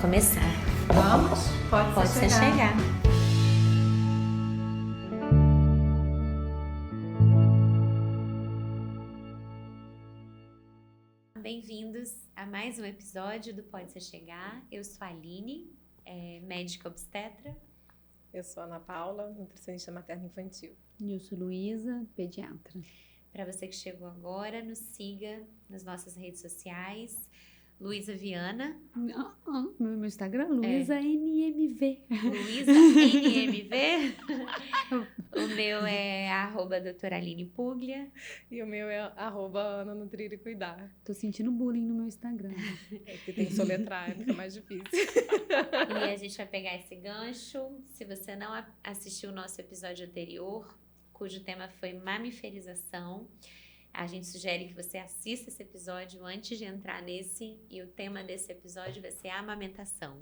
começar. Vamos? Pode Ser chegar. Bem-vindos a mais um episódio do Pode Ser Chegar. Eu sou a Aline, médica obstetra. Eu sou a Ana Paula, nutricionista materno-infantil. E eu sou Luísa, pediatra. Para você que chegou agora, nos siga nas nossas redes sociais. Luísa Viana. Meu Instagram, Luísa NMV. Luísa NMV. O meu é @doutora Aline Puglia. E o meu é @Ana Nutrir e Cuidar. Tô sentindo bullying no meu Instagram. É que tem que soletrar, fica mais difícil. E a gente vai pegar esse gancho. Se você não assistiu o nosso episódio anterior, cujo tema foi mamiferização, a gente sugere que você assista esse episódio antes de entrar nesse, e o tema desse episódio vai ser a amamentação.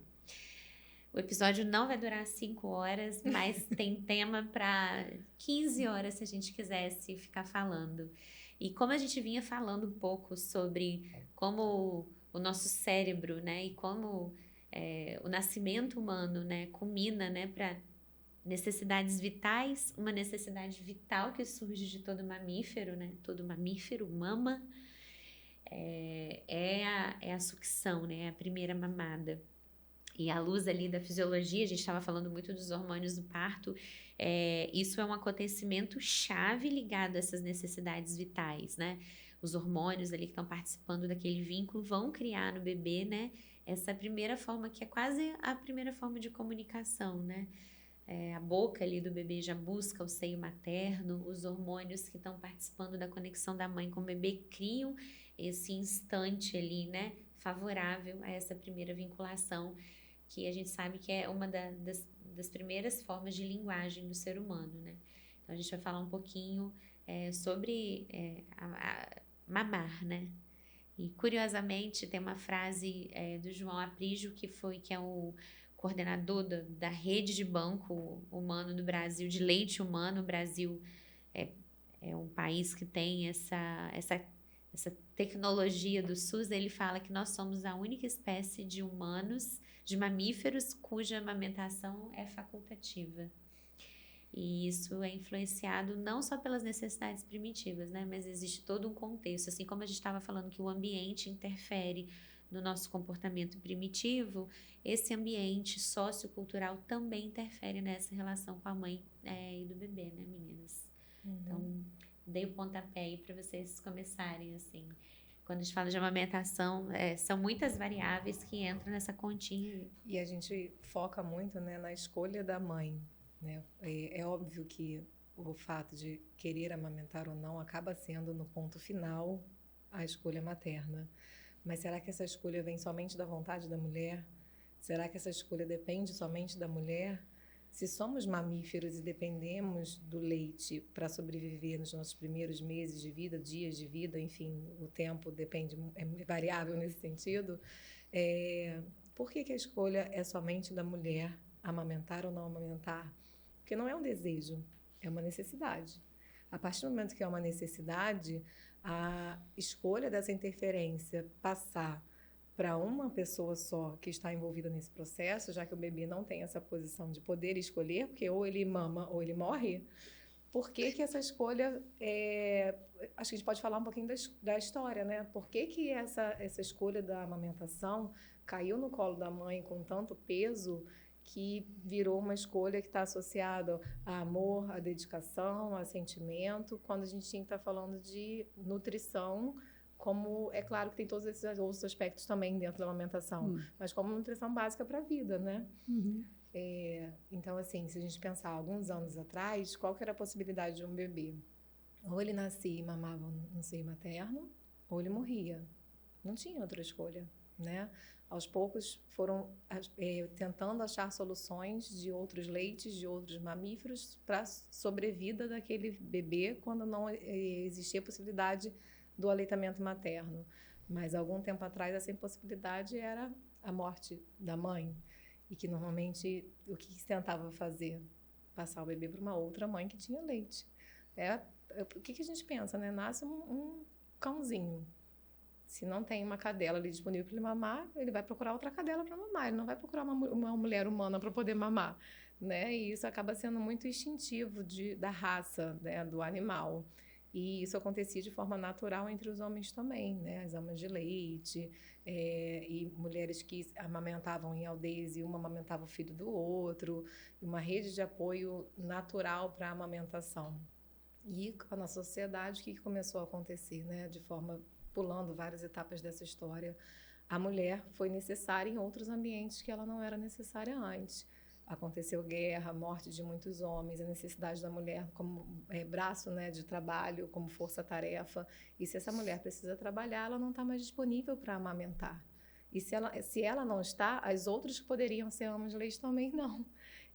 O episódio não vai durar 5 horas, mas tem tema para 15 horas se a gente quisesse ficar falando. E como a gente vinha falando um pouco sobre como o nosso cérebro, né, e como o nascimento humano, né, culmina, né, para necessidades vitais, uma necessidade vital que surge de todo mamífero, né? Todo mamífero mama, é a sucção, né? A primeira mamada. E à luz ali da fisiologia, a gente estava falando muito dos hormônios do parto, isso é um acontecimento chave ligado a essas necessidades vitais, né? Os hormônios ali que estão participando daquele vínculo vão criar no bebê, né? Essa primeira forma, que é quase a primeira forma de comunicação, né? A boca ali do bebê já busca o seio materno, os hormônios que estão participando da conexão da mãe com o bebê criam esse instante ali, né, favorável a essa primeira vinculação, que a gente sabe que é uma das primeiras formas de linguagem do ser humano, né? Então a gente vai falar um pouquinho sobre mamar, né? E curiosamente tem uma frase do João Aprígio, que é o coordenador da rede de banco humano do Brasil, de leite humano. O Brasil é um país que tem essa tecnologia do SUS. Ele fala que nós somos a única espécie de humanos, de mamíferos, cuja amamentação é facultativa. E isso é influenciado não só pelas necessidades primitivas, né? Mas existe todo um contexto. Assim como a gente estava falando que o ambiente interfere no nosso comportamento primitivo, esse ambiente sociocultural também interfere nessa relação com a mãe e do bebê, né, meninas? Uhum. Então, dei o pontapé aí para vocês começarem, assim. Quando a gente fala de amamentação, são muitas variáveis que entram nessa continha. E a gente foca muito, né, na escolha da mãe, né? É óbvio que o fato de querer amamentar ou não acaba sendo, no ponto final, a escolha materna. Mas será que essa escolha vem somente da vontade da mulher? Será que essa escolha depende somente da mulher? Se somos mamíferos e dependemos do leite para sobreviver nos nossos primeiros meses de vida, dias de vida, enfim, o tempo depende, é variável nesse sentido, por que a escolha é somente da mulher, amamentar ou não amamentar? Porque não é um desejo, é uma necessidade. A partir do momento que é uma necessidade, a escolha dessa interferência passar para uma pessoa só que está envolvida nesse processo, já que o bebê não tem essa posição de poder escolher, porque ou ele mama ou ele morre, por que essa escolha... Acho que a gente pode falar um pouquinho da história, né? Por que essa escolha da amamentação caiu no colo da mãe com tanto peso, que virou uma escolha que está associada a amor, a dedicação, a sentimento, quando a gente tinha que estar falando de nutrição, como é claro que tem todos esses outros aspectos também dentro da amamentação, mas como nutrição básica para a vida, né? Uhum. Então, assim, se a gente pensar alguns anos atrás, qual que era a possibilidade de um bebê? Ou ele nascia e mamava no seio materno, ou ele morria. Não tinha outra escolha, né? Aos poucos foram tentando achar soluções de outros leites, de outros mamíferos, para a sobrevida daquele bebê, quando não existia a possibilidade do aleitamento materno. Mas, algum tempo atrás, essa impossibilidade era a morte da mãe. E que, normalmente, o que se tentava fazer? Passar o bebê para uma outra mãe que tinha leite. O que a gente pensa, né? Nasce um cãozinho. Se não tem uma cadela ali disponível para ele mamar, ele vai procurar outra cadela para mamar. Ele não vai procurar uma mulher humana para poder mamar, né? E isso acaba sendo muito instintivo da raça, né, do animal. E isso acontecia de forma natural entre os homens também, né? As amas de leite, e mulheres que amamentavam em aldeias e uma amamentava o filho do outro, uma rede de apoio natural para a amamentação. E com a nossa sociedade, o que começou a acontecer, né? De forma, pulando várias etapas dessa história, a mulher foi necessária em outros ambientes que ela não era necessária antes. Aconteceu guerra, morte de muitos homens, a necessidade da mulher como braço, né, de trabalho, como força-tarefa. E se essa mulher precisa trabalhar, ela não está mais disponível para amamentar. E se ela não está, as outras que poderiam ser amas de leite também não.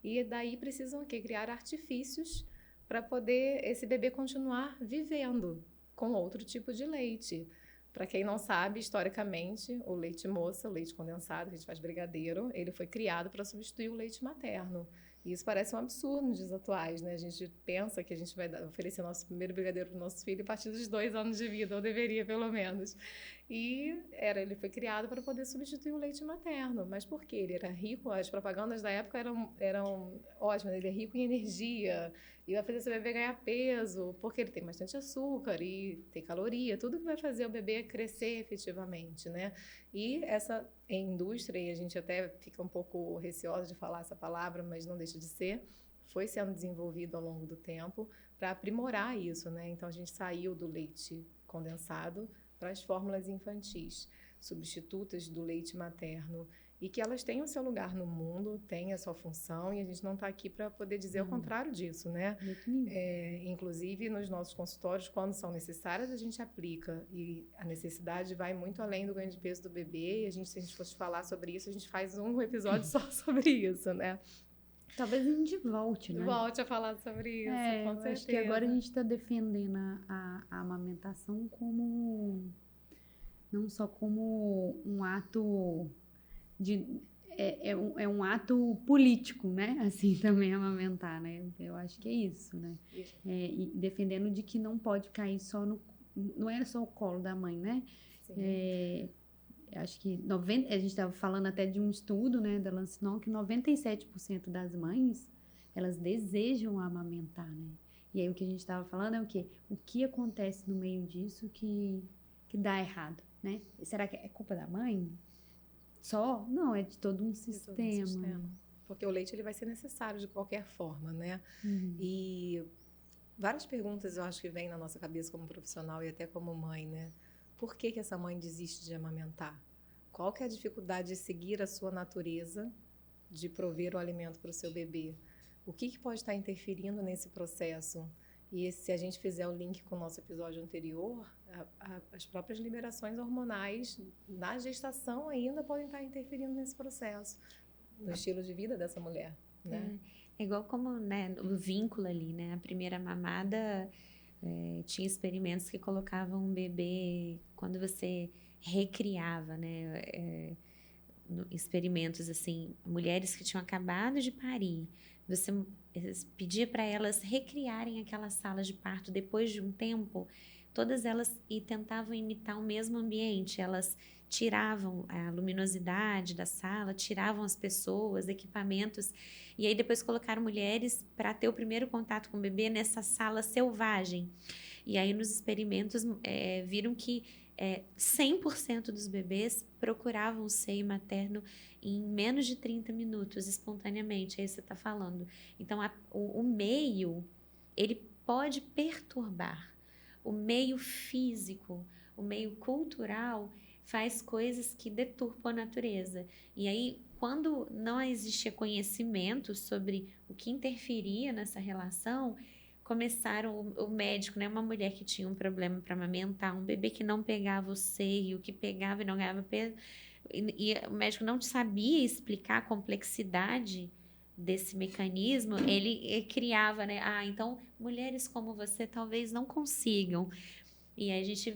E daí precisam o quê? Criar artifícios para poder esse bebê continuar vivendo com outro tipo de leite. Para quem não sabe, historicamente, o leite moça, o leite condensado, que a gente faz brigadeiro, ele foi criado para substituir o leite materno. E isso parece um absurdo nos dias atuais, né? A gente pensa que a gente vai oferecer nosso primeiro brigadeiro para o nosso filho a partir dos 2 anos de vida, ou deveria, pelo menos. E ele foi criado para poder substituir o leite materno. Mas por quê? Ele era rico, as propagandas da época eram ótimas, ele é rico em energia, e vai fazer seu bebê ganhar peso, porque ele tem bastante açúcar e tem caloria, tudo que vai fazer o bebê crescer efetivamente, né? E essa indústria, e a gente até fica um pouco receosa de falar essa palavra, mas não deixa de ser, foi sendo desenvolvido ao longo do tempo para aprimorar isso, né? Então, a gente saiu do leite condensado para as fórmulas infantis, substitutas do leite materno, e que elas têm o seu lugar no mundo, têm a sua função, e a gente não está aqui para poder dizer o contrário disso, né? Inclusive, nos nossos consultórios, quando são necessárias, a gente aplica, e a necessidade vai muito além do ganho de peso do bebê, e se a gente fosse falar sobre isso, a gente faz um episódio só sobre isso, né? Talvez a gente volte, né? Volte a falar sobre isso, com certeza. Acho que agora a gente está defendendo a amamentação como... não só como um ato é um ato político, né? Assim, também amamentar, né? Eu acho que é isso, né? E defendendo de que não pode cair só não era só o colo da mãe, né? Acho que a gente estava falando até de um estudo, né, da Lancet, que 97% das mães, elas desejam amamentar, né? E aí o que a gente estava falando é o quê? O que acontece no meio disso que dá errado, né? Será que é culpa da mãe? Só? Não, é de todo um sistema. Porque o leite ele vai ser necessário de qualquer forma, né? E várias perguntas eu acho que vêm na nossa cabeça como profissional e até como mãe, né? Por que essa mãe desiste de amamentar? Qual que é a dificuldade de seguir a sua natureza, de prover o alimento para o seu bebê? O que pode estar interferindo nesse processo? E se a gente fizer o link com o nosso episódio anterior, as próprias liberações hormonais na gestação ainda podem estar interferindo nesse processo, no estilo de vida dessa mulher, né? É igual como, né, o vínculo ali, né? A primeira mamada, tinha experimentos que colocavam um bebê, quando você recriava, né? Experimentos assim, mulheres que tinham acabado de parir, você pedia para elas recriarem aquela sala de parto depois de um tempo, todas elas e tentavam imitar o mesmo ambiente, elas tiravam a luminosidade da sala, tiravam as pessoas, equipamentos, e aí depois colocaram mulheres para ter o primeiro contato com o bebê nessa sala selvagem. E aí nos experimentos viram que 100% dos bebês procuravam o seio materno em menos de 30 minutos, espontaneamente, é isso que você está falando. Então, o meio, ele pode perturbar. O meio físico, o meio cultural, faz coisas que deturpam a natureza. E aí, quando não existia conhecimento sobre o que interferia nessa relação, começaram o médico, né, uma mulher que tinha um problema para amamentar, um bebê que não pegava o seio, que pegava e não ganhava peso, e o médico não sabia explicar a complexidade desse mecanismo, ele criava, né, então mulheres como você talvez não consigam. E aí a gente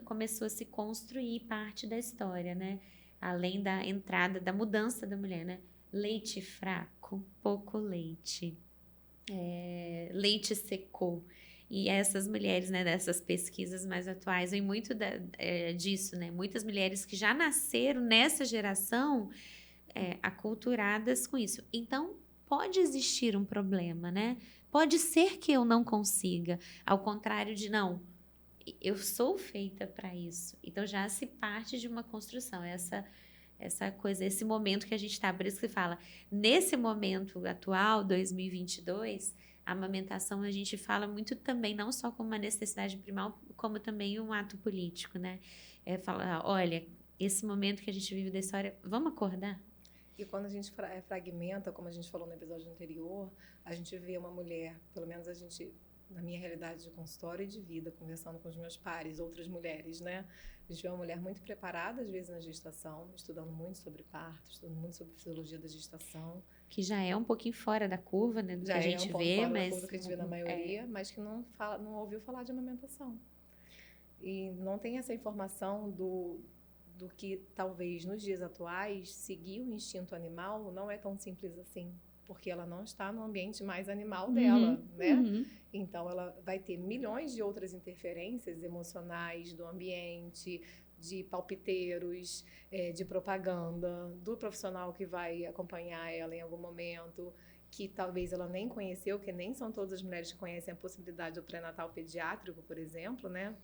começou a se construir parte da história, né, além da entrada, da mudança da mulher, né, leite fraco, pouco leite. Leite secou. E essas mulheres, né, dessas pesquisas mais atuais, vem muito disso, né? Muitas mulheres que já nasceram nessa geração aculturadas com isso. Então, pode existir um problema, né? Pode ser que eu não consiga, ao contrário de não, eu sou feita para isso. Então, já se parte de uma construção, essa coisa, esse momento que a gente está. Por isso que fala, nesse momento atual, 2022, a amamentação a gente fala muito também, não só como uma necessidade primal, como também um ato político, né? Falar, olha, esse momento que a gente vive da história, vamos acordar? E quando a gente fragmenta, como a gente falou no episódio anterior, a gente vê uma mulher, pelo menos a gente, na minha realidade de consultório e de vida, conversando com os meus pares, outras mulheres, né? A gente vê uma mulher muito preparada, às vezes, na gestação, estudando muito sobre parto, estudando muito sobre fisiologia da gestação. Que já é um pouquinho fora da curva, né? Do que a gente vê, mas... Da curva que a gente vê na maioria, mas que não ouviu falar de amamentação. E não tem essa informação do que, talvez, nos dias atuais, seguir o instinto animal não é tão simples assim. Porque ela não está no ambiente mais animal dela, né? Então, ela vai ter milhões de outras interferências emocionais do ambiente, de palpiteiros, de propaganda, do profissional que vai acompanhar ela em algum momento, que talvez ela nem conheceu, que nem são todas as mulheres que conhecem a possibilidade do pré-natal pediátrico, por exemplo, né?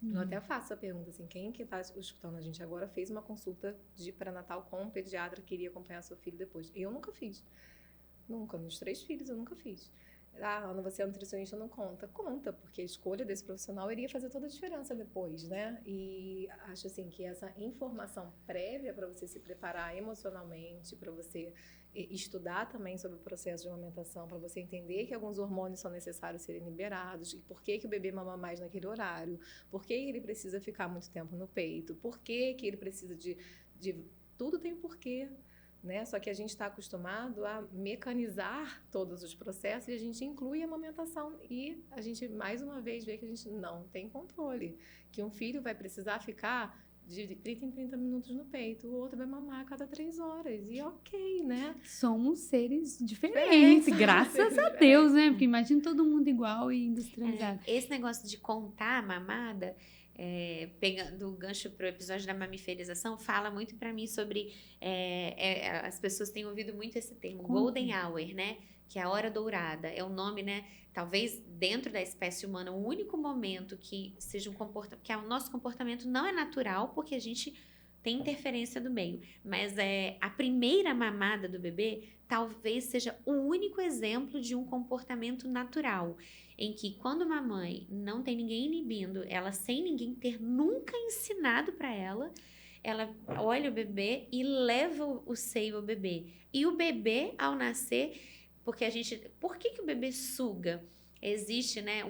Eu até faço a pergunta, assim, quem que está escutando a gente agora fez uma consulta de pré-natal com um pediatra que iria acompanhar seu filho depois? Eu nunca fiz. Nunca, meus 3 filhos eu nunca fiz. Ana, você é nutricionista, não conta? Conta, porque a escolha desse profissional iria fazer toda a diferença depois, né? E acho assim que essa informação prévia para você se preparar emocionalmente, para você estudar também sobre o processo de amamentação, para você entender que alguns hormônios são necessários serem liberados, e por que o bebê mama mais naquele horário, por que ele precisa ficar muito tempo no peito, por que ele precisa de... Tudo tem um porquê. Né? Só que a gente está acostumado a mecanizar todos os processos e a gente inclui a amamentação. E a gente, mais uma vez, vê que a gente não tem controle. Que um filho vai precisar ficar de 30 em 30 minutos no peito, o outro vai mamar a cada 3 horas. E ok, né? Somos seres diferentes, graças a Deus, né? Porque imagina todo mundo igual e industrializado. Esse negócio de contar a mamada... pegando o gancho para o episódio da mamiferização, fala muito para mim sobre as pessoas têm ouvido muito esse termo, golden hour, né? Que é a hora dourada, é o nome, né? Talvez dentro da espécie humana o único momento que seja que o nosso comportamento não é natural, porque a gente tem interferência do meio, mas a primeira mamada do bebê talvez seja o único exemplo de um comportamento natural, em que quando uma mãe não tem ninguém inibindo, ela sem ninguém ter nunca ensinado para ela olha o bebê e leva o seio ao bebê. E o bebê, ao nascer, por que o bebê suga? Existe, né,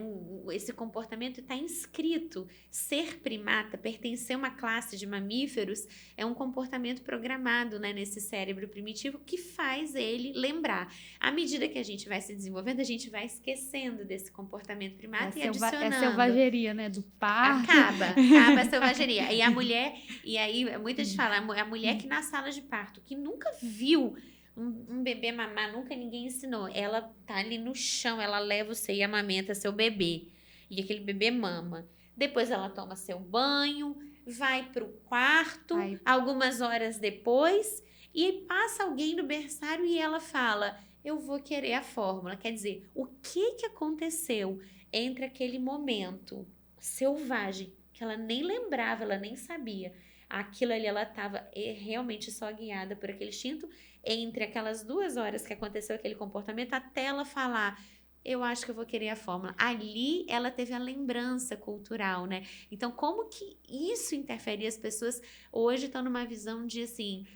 esse comportamento está inscrito. Ser primata, pertencer a uma classe de mamíferos, é um comportamento programado, né, nesse cérebro primitivo que faz ele lembrar. À medida que a gente vai se desenvolvendo, a gente vai esquecendo desse comportamento primata e adicionando. É selvageria, né, do parto. Acaba a selvageria. E a mulher, e aí muita gente fala, a mulher que na sala de parto, que nunca viu um bebê mamar, nunca ninguém ensinou. Ela tá ali no chão, ela leva o seio e amamenta seu bebê. E aquele bebê mama. Depois ela toma seu banho, vai pro quarto, algumas horas depois, e passa alguém no berçário e ela fala, eu vou querer a fórmula. Quer dizer, o que aconteceu entre aquele momento selvagem, que ela nem lembrava, ela nem sabia. Aquilo ali, ela estava realmente só guiada por aquele instinto, entre aquelas 2 horas que aconteceu aquele comportamento, até ela falar, eu acho que eu vou querer a fórmula. Ali, ela teve a lembrança cultural, né? Então, como que isso interfere? As pessoas hoje estão numa visão de, assim,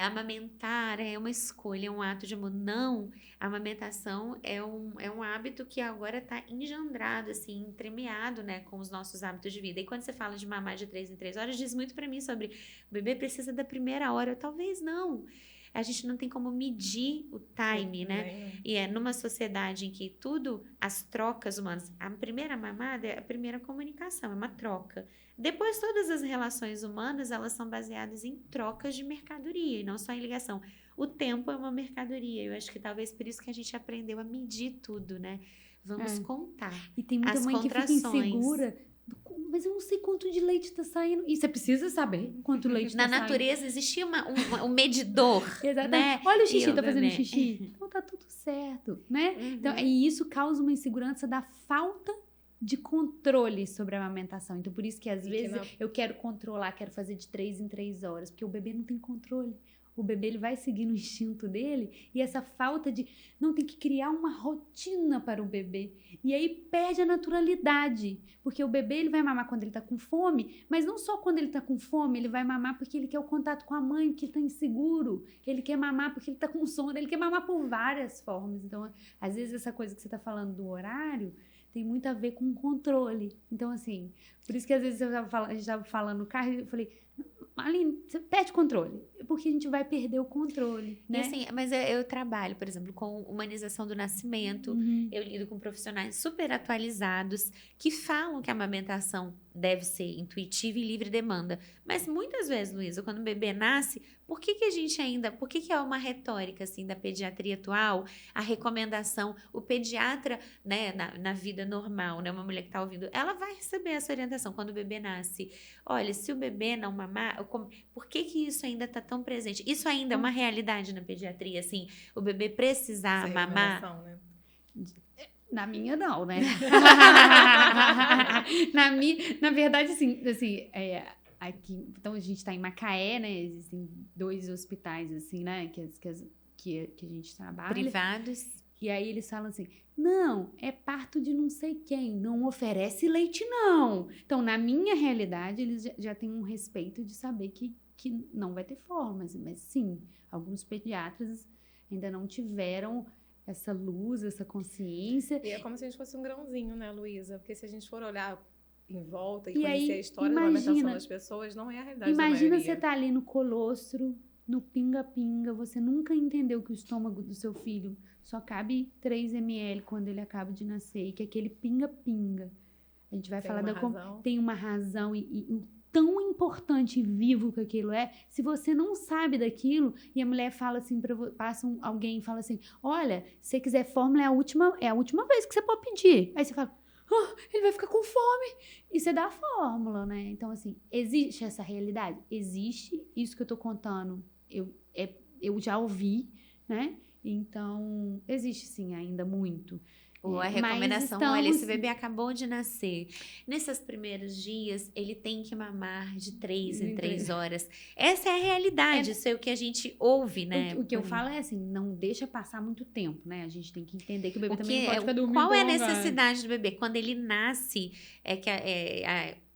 amamentar é uma escolha, é um ato de amor. Não, a amamentação é um hábito que agora está engendrado, assim, entremeado, né, com os nossos hábitos de vida. E quando você fala de mamar de 3 em 3 horas, diz muito para mim sobre o bebê precisa da primeira hora. Talvez não. A gente não tem como medir o time, né? E numa sociedade em que tudo, as trocas humanas, a primeira mamada é a primeira comunicação, é uma troca. Depois, todas as relações humanas, elas são baseadas em trocas de mercadoria e não só em ligação. O tempo é uma mercadoria. Eu acho que talvez por isso que a gente aprendeu a medir tudo, né? Vamos contar. E tem muita as mãe que fica contrações. insegura. Mas eu não sei quanto de leite tá saindo. E você precisa saber quanto leite Na tá saindo. natureza existia um medidor, Exatamente. né? Olha o xixi, E tá fazendo bebê. xixi. Então tá tudo certo, né? Uhum. Então, e isso causa uma insegurança da falta de controle sobre a amamentação. Então, por isso que às vezes eu quero controlar, quero fazer de 3 em 3 horas, porque o bebê não tem controle. O bebê ele vai seguir no instinto dele e essa falta de... Não, tem que criar uma rotina para o bebê. E aí perde a naturalidade. Porque o bebê ele vai mamar quando ele tá com fome, mas não só quando ele tá com fome, ele vai mamar porque ele quer o contato com a mãe, porque ele tá inseguro. Ele quer mamar porque ele tá com sono, ele quer mamar por várias formas. Então, às vezes essa coisa que você tá falando do horário tem muito a ver com controle. Então, assim, por isso que às vezes a gente tava falando no carro e eu falei... Aline, você perde o controle, porque a gente vai perder o controle, né? E assim, mas eu trabalho, por exemplo, com humanização do nascimento, eu lido com profissionais super atualizados que falam que a amamentação deve ser intuitiva e livre demanda. Mas muitas vezes, Luísa, quando o bebê nasce, por que é uma retórica assim da pediatria atual, a recomendação, o pediatra, né, na vida normal, né, uma mulher que está ouvindo, ela vai receber essa orientação quando o bebê nasce. Olha, se o bebê não mamar, por que isso ainda está tão presente? Isso ainda é uma realidade na pediatria, assim, o bebê precisar Sem mamar? relação, né? Na minha, não, né? Na verdade, assim aqui, então a gente está em Macaé, né? Existem 2 hospitais, assim, né? Que a gente trabalha. Privados. E aí eles falam assim, não, é parto de não sei quem, não oferece leite, não. Então, na minha realidade, eles já têm um respeito de saber que não vai ter formas. Mas sim, alguns pediatras ainda não tiveram essa luz, essa consciência. E é como se a gente fosse um grãozinho, né, Luísa? Porque se a gente for olhar em volta e E conhecer aí, a história da amamentação das pessoas, não é a realidade da Imagina maioria. você tá ali no colostro, no pinga-pinga, você nunca entendeu que o estômago do seu filho só cabe 3 ml quando ele acaba de nascer, e que aquele pinga-pinga, a gente vai falar tem uma razão e o tão importante e vivo que aquilo é. Se você não sabe daquilo e a mulher fala assim, alguém e fala assim, olha, se você quiser fórmula, é a última vez que você pode pedir. Aí você fala, ele vai ficar com fome. E você dá a fórmula, né? Então, assim, existe essa realidade? Existe. Isso que eu tô contando, eu já ouvi, né? Então, existe sim ainda muito. Ou a recomendação, olha, esse bebê acabou de nascer. Nesses primeiros dias, ele tem que mamar de 3 em 3 horas. Essa é a realidade, isso é o que a gente ouve, né? O que eu falo é assim, não deixa passar muito tempo, né? A gente tem que entender que o bebê também não pode ficar dormindo. Qual é a necessidade do bebê? Quando ele nasce,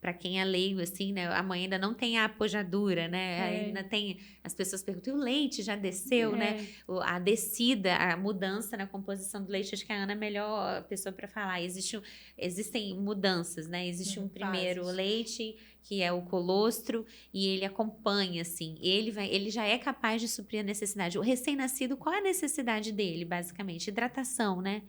para quem é leigo, assim, né? A mãe ainda não tem a apojadura, né? Ainda tem... As pessoas perguntam, e o leite já desceu, né? A descida, a mudança na composição do leite, acho que a Ana é a melhor pessoa para falar. Existem mudanças, né? Existe um primeiro leite, que é o colostro, e ele acompanha, assim. Ele já é capaz de suprir a necessidade. O recém-nascido, qual é a necessidade dele, basicamente? Hidratação, né?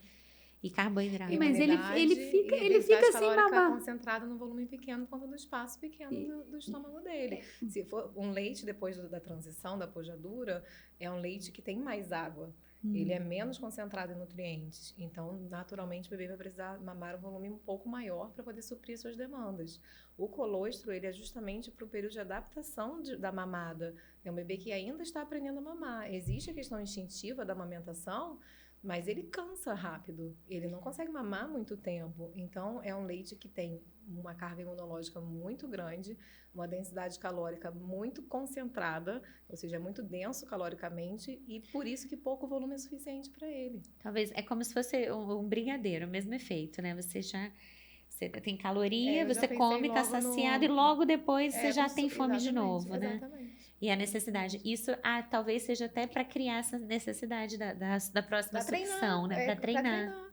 E carboidrato. Mas ele fica sem mamar. Concentrado no volume pequeno por conta do espaço pequeno do estômago dele. Se for um leite depois da transição, da apojadura, é um leite que tem mais água. Ele é menos concentrado em nutrientes. Então, naturalmente, o bebê vai precisar mamar um volume um pouco maior para poder suprir suas demandas. O colostro, ele é justamente para o período de adaptação da mamada. É um bebê que ainda está aprendendo a mamar. Existe a questão instintiva da amamentação, mas ele cansa rápido, ele não consegue mamar muito tempo. Então, é um leite que tem uma carga imunológica muito grande, uma densidade calórica muito concentrada, ou seja, é muito denso caloricamente, e por isso que pouco volume é suficiente para ele. Talvez, é como se fosse um brigadeiro, o mesmo efeito, né? Você tem caloria, você come, está saciado, e logo depois você já tem fome de novo, né? Exatamente. E a necessidade, isso talvez seja até para criar essa necessidade da próxima sucção, né? Para treinar.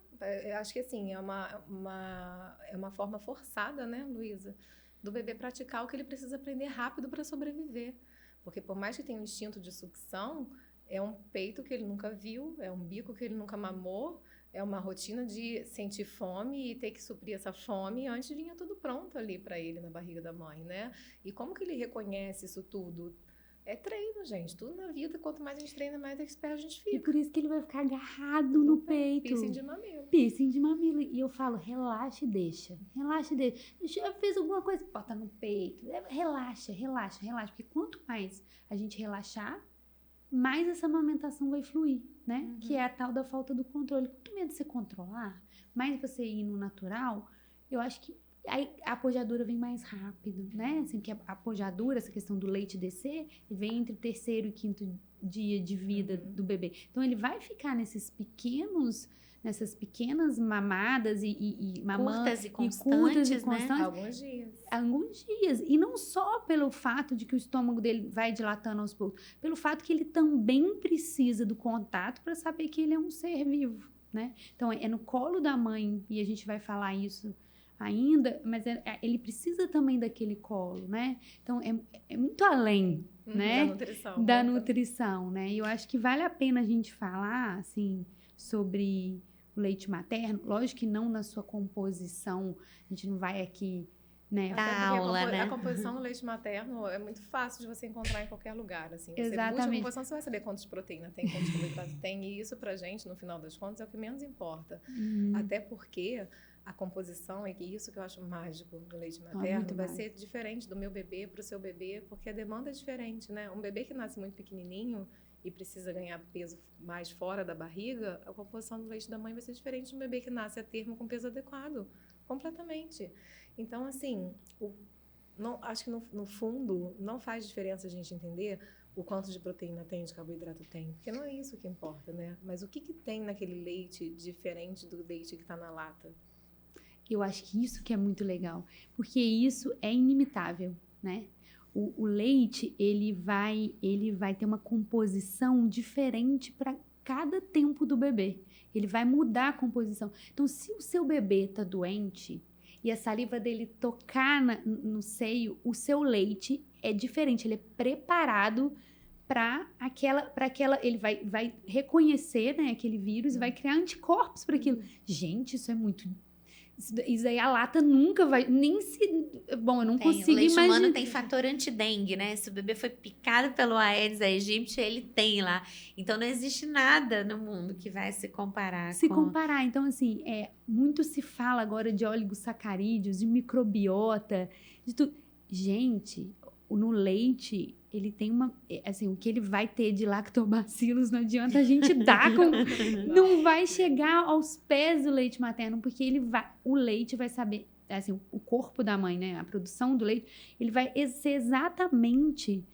Eu acho que assim, é uma forma forçada, né, Luísa, do bebê praticar o que ele precisa aprender rápido para sobreviver. Porque por mais que tenha um instinto de sucção, é um peito que ele nunca viu, é um bico que ele nunca mamou, é uma rotina de sentir fome e ter que suprir essa fome. Antes vinha tudo pronto ali para ele na barriga da mãe, né? E como que ele reconhece isso tudo? É treino, gente. Tudo na vida, quanto mais a gente treina, mais expert a gente E fica. por isso que ele vai ficar agarrado no peito. Piercing de mamilo. Piercing de mamilo. E eu falo, relaxa e deixa. Relaxa e deixa. Já fez alguma coisa, bota no peito. Relaxa, relaxa, relaxa. Porque quanto mais a gente relaxar, mais essa amamentação vai fluir, né? Que é a tal da falta do controle. Quanto menos você controlar, mais você ir no natural, eu acho que aí a pojadura vem mais rápido, né? Assim, porque a pojadura, essa questão do leite descer, vem entre o terceiro e quinto dia de vida do bebê. Então, ele vai ficar nessas pequenas mamadas Curtas e curtas e constantes, né? Alguns dias. Alguns dias. E não só pelo fato de que o estômago dele vai dilatando aos poucos, pelo fato que ele também precisa do contato para saber que ele é um ser vivo, né? Então, é no colo da mãe, e a gente vai falar isso ainda, mas ele precisa também daquele colo, né? Então, é muito além, né? Da nutrição, né? E eu acho que vale a pena a gente falar, assim, sobre o leite materno. Lógico que não na sua composição, a gente não vai aqui, né? Da aula, né? A composição do leite materno é muito fácil de você encontrar em qualquer lugar, assim. Você Exatamente. busca a composição, você vai saber quantas proteínas tem, quantos carboidratos tem, e isso pra gente, no final das contas, é o que menos importa. Até porque a composição, é isso que eu acho mágico do leite materno, vai ser diferente do meu bebê para o seu bebê, porque a demanda é diferente, né? Um bebê que nasce muito pequenininho e precisa ganhar peso mais fora da barriga, a composição do leite da mãe vai ser diferente de um bebê que nasce a termo com peso adequado, completamente. Então, assim, acho que no fundo não faz diferença a gente entender o quanto de proteína tem, de carboidrato tem, porque não é isso que importa, né? Mas o que tem naquele leite diferente do leite que está na lata? Eu acho que isso que é muito legal, porque isso é inimitável, né? O leite, ele vai ter uma composição diferente para cada tempo do bebê. Ele vai mudar a composição. Então, se o seu bebê está doente e a saliva dele tocar no seio, o seu leite é diferente, ele é preparado para aquela, ele vai reconhecer, né, aquele vírus e vai criar anticorpos para aquilo. Gente, isso é muito... Isso aí a lata nunca vai, nem se... Bom, eu não consigo imaginar. O leite humano tem fator antidengue, né? Se o bebê foi picado pelo Aedes aegypti, ele tem lá. Então, não existe nada no mundo que vai se comparar comparar. Então, assim, muito se fala agora de oligosacarídeos, de microbiota, de tudo. Gente, no leite... ele tem assim, o que ele vai ter de lactobacilos não adianta a gente dar não vai chegar aos pés do leite materno, porque o leite vai saber, assim, o corpo da mãe, né, a produção do leite, ele vai ser exatamente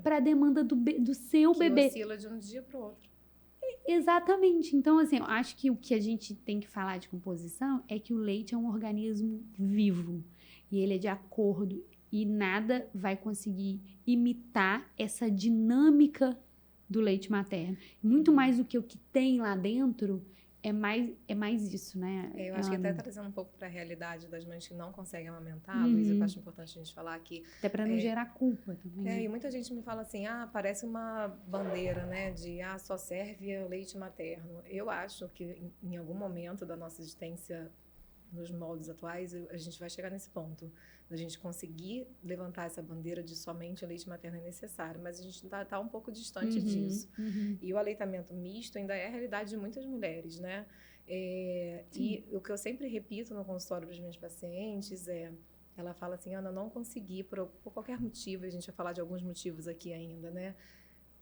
para a demanda do seu bebê. Que oscila de um dia para o outro. Exatamente. Então, assim, eu acho que o que a gente tem que falar de composição é que o leite é um organismo vivo, e ele é de acordo. E nada vai conseguir imitar essa dinâmica do leite materno. Muito mais do que o que tem lá dentro, é mais isso, né? Eu acho que até trazendo um pouco para a realidade das mães que não conseguem amamentar, Luiz, eu acho importante a gente falar aqui. Até para não gerar culpa também. E muita gente me fala assim, parece uma bandeira, né, de só serve o leite materno. Eu acho que em algum momento da nossa existência, nos moldes atuais, a gente vai chegar nesse ponto. A gente conseguir levantar essa bandeira de somente o leite materno é necessário, mas a gente está um pouco distante disso. E o aleitamento misto ainda é a realidade de muitas mulheres, né? E o que eu sempre repito no consultório para as minhas pacientes ela fala assim, Ana, não consegui, por qualquer motivo, a gente vai falar de alguns motivos aqui ainda, né?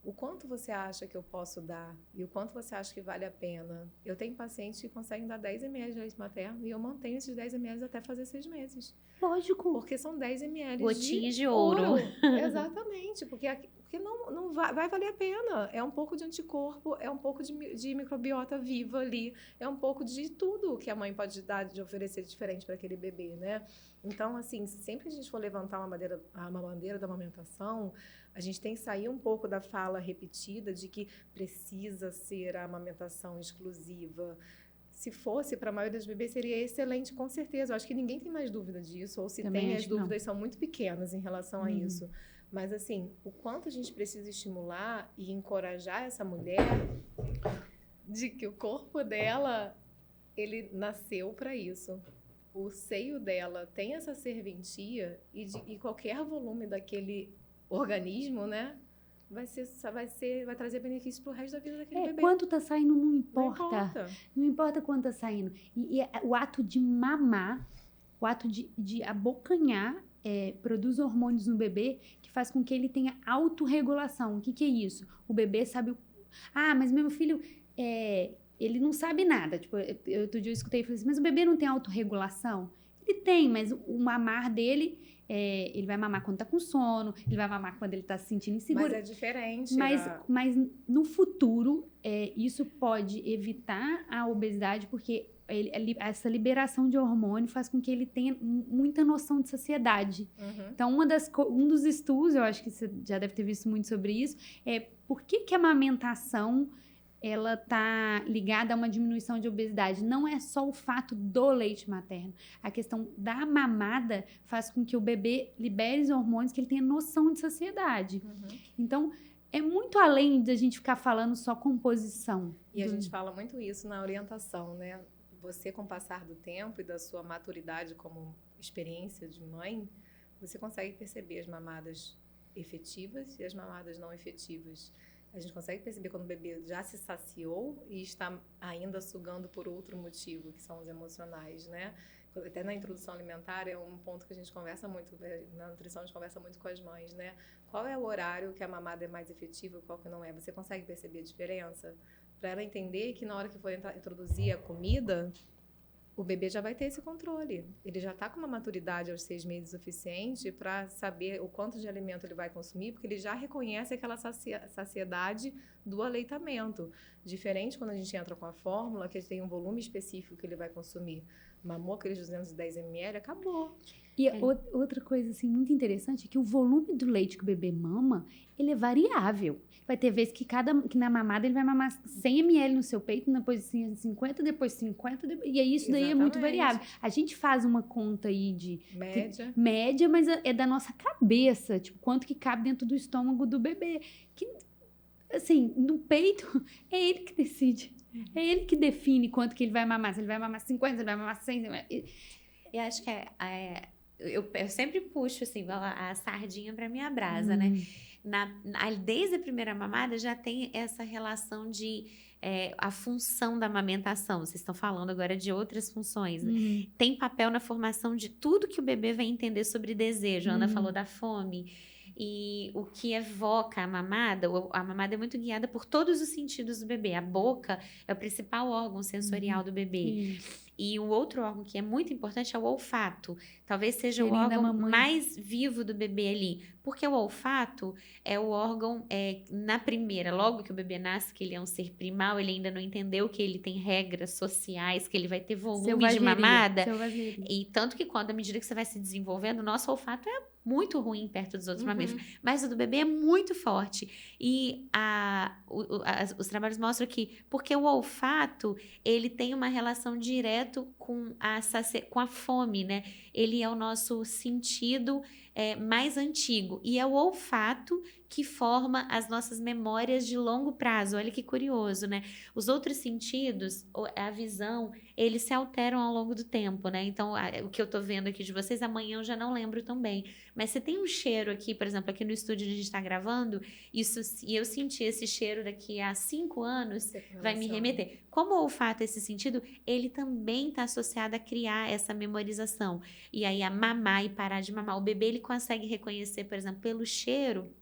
O quanto você acha que eu posso dar e o quanto você acha que vale a pena? Eu tenho pacientes que conseguem dar 10 ml de leite materno e eu mantenho esses 10 ml até fazer 6 meses. Lógico. Porque são 10 ml gotinhas de ouro. Exatamente, porque não vai valer a pena. É um pouco de anticorpo, é um pouco de microbiota viva ali, é um pouco de tudo que a mãe pode dar, de oferecer diferente para aquele bebê, né? Então, assim, sempre a gente for levantar uma bandeira da amamentação, a gente tem que sair um pouco da fala repetida de que precisa ser a amamentação exclusiva. Se fosse, para a maioria dos bebês, seria excelente, com certeza. Eu acho que ninguém tem mais dúvida disso, ou se tem, as dúvidas são muito pequenas em relação a isso. Mas, assim, o quanto a gente precisa estimular e encorajar essa mulher de que o corpo dela, ele nasceu para isso. O seio dela tem essa serventia e qualquer volume daquele organismo, né? Vai trazer benefício pro resto da vida daquele bebê. Quanto tá saindo não Não importa. importa. Não importa quanto tá saindo. E o ato de mamar, o ato de abocanhar, produz hormônios no bebê que faz com que ele tenha autorregulação. O que é isso? O bebê sabe... mas meu filho, ele não sabe nada. Tipo, outro dia eu escutei e falei assim, mas o bebê não tem autorregulação? Ele tem, mas o mamar dele... ele vai mamar quando tá com sono, ele vai mamar quando ele tá se sentindo inseguro. Mas é diferente. Mas no futuro, isso pode evitar a obesidade, porque essa liberação de hormônio faz com que ele tenha muita noção de saciedade. Uhum. Então, um dos estudos, eu acho que você já deve ter visto muito sobre isso, é por que a amamentação ela tá ligada a uma diminuição de obesidade. Não é só o fato do leite materno. A questão da mamada faz com que o bebê libere os hormônios, que ele tenha noção de saciedade. Uhum. Então, é muito além de a gente ficar falando só composição. E a gente fala muito isso na orientação, né? Você, com o passar do tempo e da sua maturidade como experiência de mãe, você consegue perceber as mamadas efetivas e as mamadas não efetivas. A gente consegue perceber quando o bebê já se saciou e está ainda sugando por outro motivo, que são os emocionais, né? Até na introdução alimentar é um ponto que a gente conversa muito, na nutrição a gente conversa muito com as mães, né? Qual é o horário que a mamada é mais efetiva e qual que não é? Você consegue perceber a diferença? Para ela entender que na hora que for introduzir a comida, o bebê já vai ter esse controle. Ele já está com uma maturidade aos 6 meses suficiente para saber o quanto de alimento ele vai consumir, porque ele já reconhece aquela saciedade do aleitamento. Diferente quando a gente entra com a fórmula, que tem um volume específico que ele vai consumir. Mamou aqueles 210 ml, acabou. E outra coisa assim, muito interessante é que o volume do leite que o bebê mama, ele é variável. Vai ter vezes que na mamada ele vai mamar 100 ml no seu peito, depois 50, depois 50, e aí isso daí é muito variável. A gente faz uma conta aí de... Média, mas é da nossa cabeça, tipo, quanto que cabe dentro do estômago do bebê. Que, assim, no peito, é ele que decide. É ele que define quanto que ele vai mamar. Se ele vai mamar 50, se ele vai mamar 100... Eu acho que eu sempre puxo assim, a sardinha para minha brasa, né? Desde a primeira mamada já tem essa relação de a função da amamentação. Vocês estão falando agora de outras funções. Tem papel na formação de tudo que o bebê vai entender sobre desejo. A Ana falou da fome. E o que evoca a mamada é muito guiada por todos os sentidos do bebê. A boca é o principal órgão sensorial do bebê. E o outro órgão que é muito importante é o olfato. Talvez seja o órgão mais vivo do bebê ali. Porque o olfato é o órgão, logo que o bebê nasce, que ele é um ser primal, ele ainda não entendeu que ele tem regras sociais, que ele vai ter volume de mamada. E tanto que à medida que você vai se desenvolvendo, o nosso olfato é muito ruim perto dos outros mamíferos. Mas o do bebê é muito forte. E os trabalhos mostram que, porque o olfato, ele tem uma relação direta com a fome, né? Ele é o nosso sentido mais antigo. E é o olfato que forma as nossas memórias de longo prazo. Olha que curioso, né? Os outros sentidos, a visão, eles se alteram ao longo do tempo, né? Então, o que eu tô vendo aqui de vocês, amanhã eu já não lembro tão bem. Mas se tem um cheiro aqui, por exemplo, aqui no estúdio onde a gente tá gravando, e eu senti esse cheiro daqui a 5 anos, vai me remeter. Como o olfato, esse sentido, ele também está associado a criar essa memorização. E aí, a mamar e parar de mamar. O bebê, ele consegue reconhecer, por exemplo, pelo cheiro,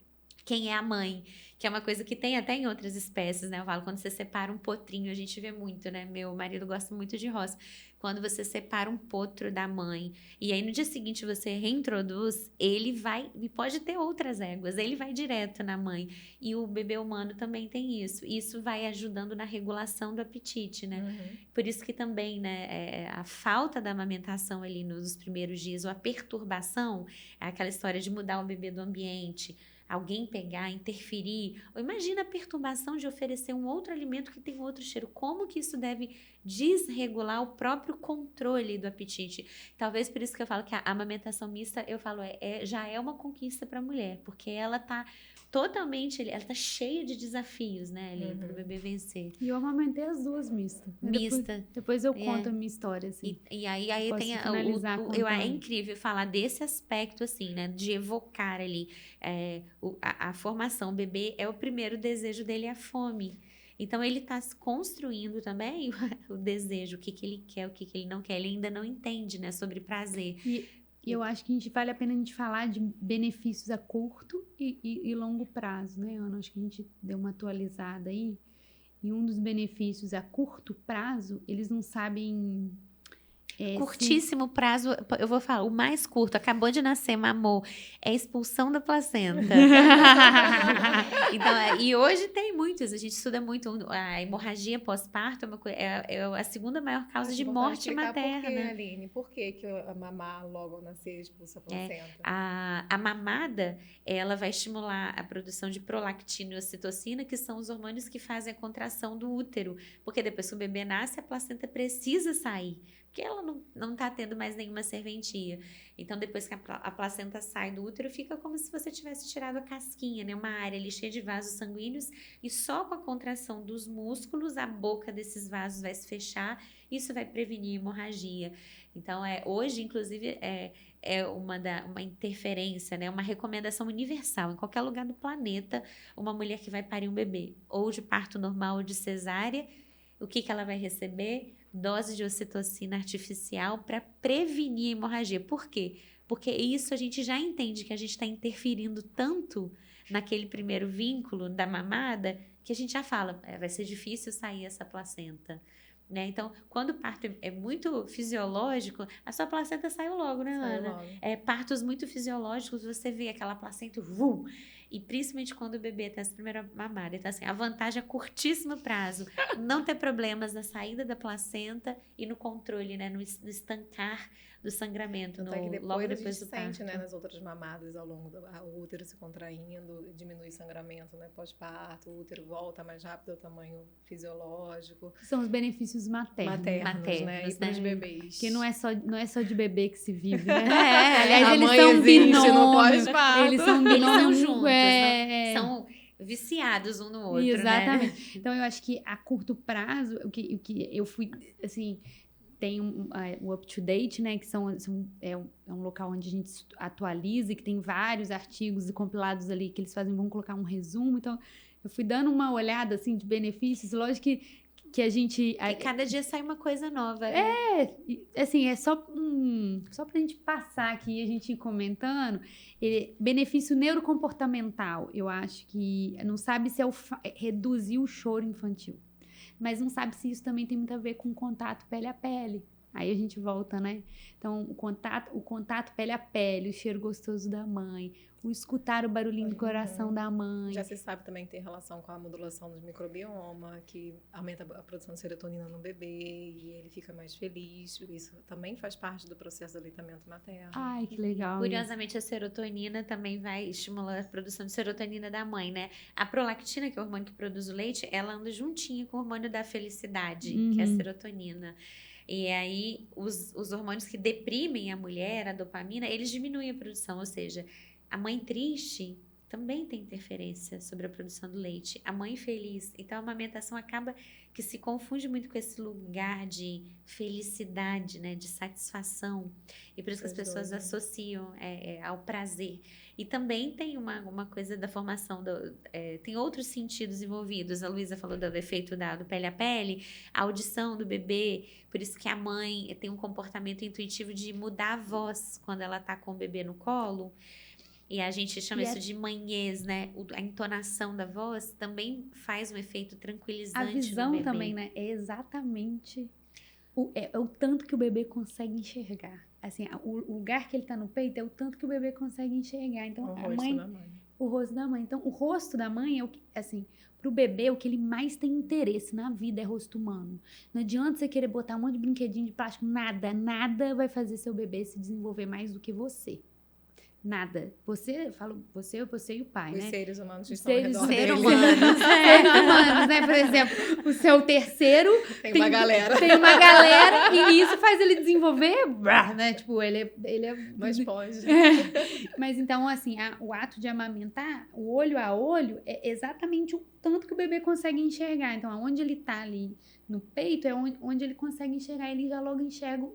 quem é a mãe, que é uma coisa que tem até em outras espécies, né? Eu falo, quando você separa um potrinho, a gente vê muito, né? Meu marido gosta muito de roça. Quando você separa um potro da mãe, e aí no dia seguinte você reintroduz, ele vai, e pode ter outras éguas, ele vai direto na mãe. E o bebê humano também tem isso. Isso vai ajudando na regulação do apetite, né? Por isso que também, né, a falta da amamentação ali nos primeiros dias, ou a perturbação, é aquela história de mudar o bebê do ambiente, alguém pegar, interferir. Ou imagina a perturbação de oferecer um outro alimento que tem outro cheiro. Como que isso deve desregular o próprio próprio controle do apetite. Talvez por isso que eu falo que a amamentação mista, eu falo, já é uma conquista para a mulher, porque ela tá totalmente, ela tá cheia de desafios, né, ali, pro bebê vencer. E eu amamentei as duas mistas. Mista. Depois eu conto a minha história, assim. E aí tem é incrível falar desse aspecto, assim, né, de evocar ali a formação. O bebê é o primeiro desejo dele, é a fome. Então, ele está construindo também o desejo, o que ele quer, o que ele não quer. Ele ainda não entende, né, sobre prazer. E eu acho que vale a pena a gente falar de benefícios a curto e longo prazo, né, Ana? Acho que a gente deu uma atualizada aí. E um dos benefícios a curto prazo, eles não sabem... Curtíssimo prazo, eu vou falar, o mais curto, acabou de nascer, mamou, é a expulsão da placenta. Então, e hoje tem muitos, a gente estuda muito, a hemorragia pós-parto é a segunda maior causa de morte materna. Por que, Aline? Por que a mamar logo ao nascer expulsa a placenta? A mamada, ela vai estimular a produção de prolactina e ocitocina, que são os hormônios que fazem a contração do útero, porque depois que o bebê nasce, a placenta precisa sair, porque ela não está tendo mais nenhuma serventia. Então, depois que a placenta sai do útero, fica como se você tivesse tirado a casquinha, né? Uma área ali cheia de vasos sanguíneos, e só com a contração dos músculos, a boca desses vasos vai se fechar, isso vai prevenir hemorragia. Então, hoje, inclusive, uma interferência, né? Uma recomendação universal. Em qualquer lugar do planeta, uma mulher que vai parir um bebê, ou de parto normal ou de cesárea, o que ela vai receber? Dose de ocitocina artificial para prevenir a hemorragia. Por quê? Porque isso a gente já entende que a gente está interferindo tanto naquele primeiro vínculo da mamada que a gente já fala, vai ser difícil sair essa placenta. Né? Então, quando o parto é muito fisiológico, a sua placenta saiu logo, né, Ana? Partos muito fisiológicos, você vê aquela placenta, e principalmente quando o bebê tem essa primeira mamada. Então, assim, a vantagem é curtíssimo prazo, não ter problemas na saída da placenta e no controle, né, no estancar do sangramento, logo depois do parto. A gente sente, né, nas outras mamadas ao longo o útero se contraindo, diminui o sangramento, né, pós-parto, o útero volta mais rápido ao tamanho fisiológico. São os benefícios maternos, né? E para os bebês. Porque não é só de bebê que se vive, né? Aliás, eles são binômios. Eles são binômios juntos, são viciados um no outro, exatamente. Né? Então, eu acho que a curto prazo, o que eu fui, assim... Tem o Up to Date, né, que é um local onde a gente atualiza e que tem vários artigos compilados ali que eles vão colocar um resumo. Então, eu fui dando uma olhada, assim, de benefícios. Lógico que a gente... E cada dia sai uma coisa nova. Assim, é só pra gente passar aqui e a gente ir comentando. Benefício neurocomportamental, eu acho que não sabe se reduzir o choro infantil. Mas não sabe se isso também tem muito a ver com contato pele a pele. Aí a gente volta, né? Então, o contato pele a pele, o cheiro gostoso da mãe, o escutar o barulhinho do coração da mãe. Já se sabe também que tem relação com a modulação do microbioma, que aumenta a produção de serotonina no bebê e ele fica mais feliz. Isso também faz parte do processo do aleitamento materno. Ai, que legal. Curiosamente, a serotonina também vai estimular a produção de serotonina da mãe, né? A prolactina, que é o hormônio que produz o leite, ela anda juntinha com o hormônio da felicidade, que é a serotonina. E aí, os hormônios que deprimem a mulher, a dopamina, eles diminuem a produção. Ou seja, a mãe triste também tem interferência sobre a produção do leite. A mãe feliz. Então, a amamentação acaba que se confunde muito com esse lugar de felicidade, né? De satisfação. E por isso que as pessoas associam ao prazer. E também tem uma coisa da formação, tem outros sentidos envolvidos. A Luísa falou do efeito do pele a pele, a audição do bebê. Por isso que a mãe tem um comportamento intuitivo de mudar a voz quando ela está com o bebê no colo. E a gente chama isso de manhês, né? A entonação da voz também faz um efeito tranquilizante no bebê. A visão também, né? É exatamente o tanto que o bebê consegue enxergar. Assim, o lugar que ele tá no peito é o tanto que o bebê consegue enxergar. Então, o rosto da mãe. Então, o rosto da mãe é o que, assim, pro bebê, o que ele mais tem interesse na vida é rosto humano. Não adianta você querer botar um monte de brinquedinho de plástico, nada vai fazer seu bebê se desenvolver mais do que você. nada. Você e o pai, Os né? seres humanos que Os estão ao seres redor dele. humanos, seres humanos, né? Por exemplo, o seu terceiro Tem uma galera. tem uma galera e isso faz ele desenvolver, né? Tipo, ele é Uma esponja. Mas então, assim, o ato de amamentar, o olho a olho, é exatamente o tanto que o bebê consegue enxergar. Então, aonde ele tá ali no peito é onde ele consegue enxergar, ele já logo enxerga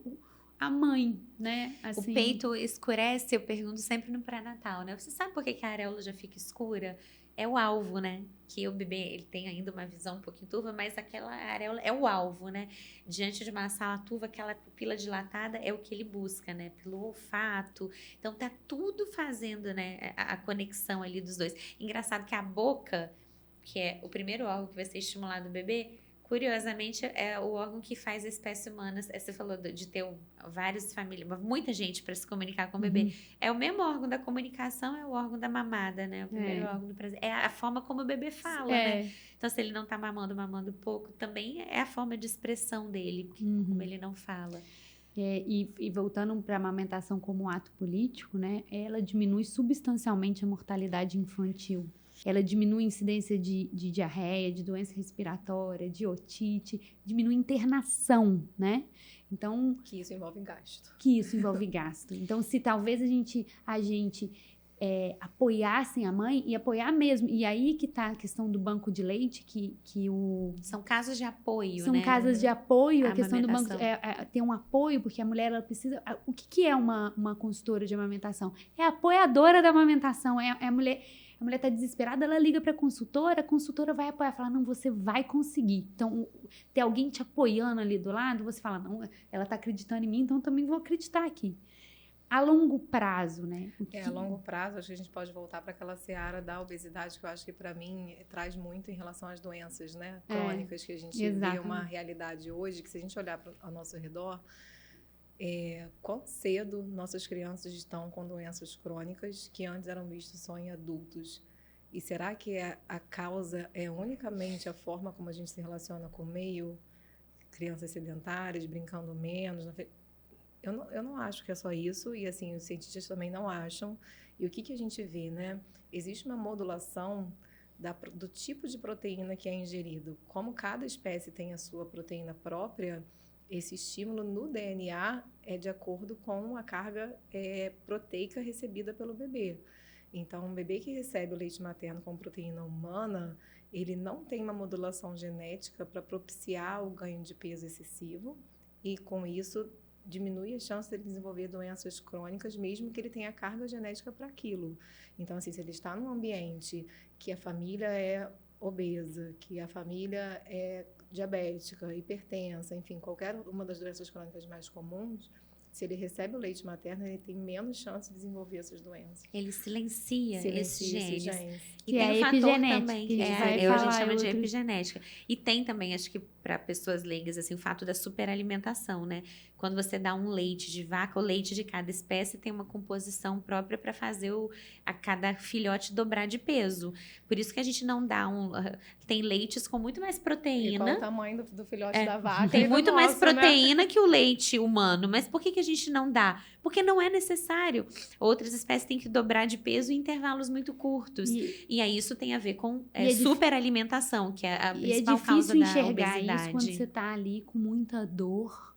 a mãe, né? Assim, O peito escurece, eu pergunto sempre no pré-natal, né? Você sabe por que a areola já fica escura? É o alvo, né? Que o bebê, ele tem ainda uma visão um pouquinho turva, mas aquela areola é o alvo, né? Diante de uma sala turva, aquela pupila dilatada é o que ele busca, né? Pelo olfato. Então, tá tudo fazendo, né? A conexão ali dos dois. Engraçado que a boca, que é o primeiro órgão que vai ser estimulado no bebê, curiosamente, é o órgão que faz a espécie humana. Você falou de ter várias famílias, muita gente para se comunicar com o bebê. É o mesmo órgão da comunicação, é o órgão da mamada, né? O primeiro órgão do prazer. É a forma como o bebê fala, né? Então, se ele não tá mamando pouco, também é a forma de expressão dele, como ele não fala. E voltando para a amamentação como um ato político, né? Ela diminui substancialmente a mortalidade infantil. Ela diminui a incidência de diarreia, de doença respiratória, de otite, diminui internação, né? Então... Que isso envolve gasto. Então, se talvez a gente apoiassem a mãe, e apoiar mesmo. E aí que tá a questão do banco de leite, São casos de apoio, São né? casos de apoio, a questão do banco... amamentação. Tem um apoio, porque a mulher, ela precisa... O que é uma consultora de amamentação? É a apoiadora da amamentação, é a mulher... A mulher tá desesperada, ela liga pra consultora, a consultora vai apoiar, fala, não, você vai conseguir. Então, ter alguém te apoiando ali do lado, você fala, não, ela tá acreditando em mim, então eu também vou acreditar aqui. A longo prazo, né? A longo prazo, acho que a gente pode voltar para aquela seara da obesidade, que eu acho que para mim traz muito em relação às doenças, né? Crônicas, que a gente vê uma realidade hoje, que se a gente olhar ao nosso redor, quão cedo nossas crianças estão com doenças crônicas que antes eram vistas só em adultos. E será que a causa é unicamente a forma como a gente se relaciona com o meio? Crianças sedentárias, brincando menos. Eu não acho que é só isso, e assim, os cientistas também não acham. E o que a gente vê, né? Existe uma modulação do tipo de proteína que é ingerido. Como cada espécie tem a sua proteína própria, esse estímulo no DNA é de acordo com a carga proteica recebida pelo bebê. Então, um bebê que recebe o leite materno com proteína humana, ele não tem uma modulação genética para propiciar o ganho de peso excessivo e, com isso, diminui a chance de ele desenvolver doenças crônicas, mesmo que ele tenha carga genética para aquilo. Então, assim, se ele está num ambiente que a família é obesa, que a família é diabética, hipertensa, enfim, qualquer uma das doenças crônicas mais comuns, se ele recebe o leite materno, ele tem menos chance de desenvolver essas doenças. Ele silencia esses genes. E tem o fator também, que a gente chama de epigenética. E tem também, acho que para pessoas leigas, assim, o fato da superalimentação, né? Quando você dá um leite de vaca, o leite de cada espécie tem uma composição própria para fazer a cada filhote dobrar de peso. Por isso que a gente não dá tem leites com muito mais proteína. E qual o tamanho do filhote da vaca? Tem muito mais proteína, né? Que o leite humano. Mas por que a gente não dá? Porque não é necessário. Outras espécies têm que dobrar de peso em intervalos muito curtos. E aí isso tem a ver com superalimentação, que é a principal causa da obesidade. E é difícil enxergar isso quando você tá ali com muita dor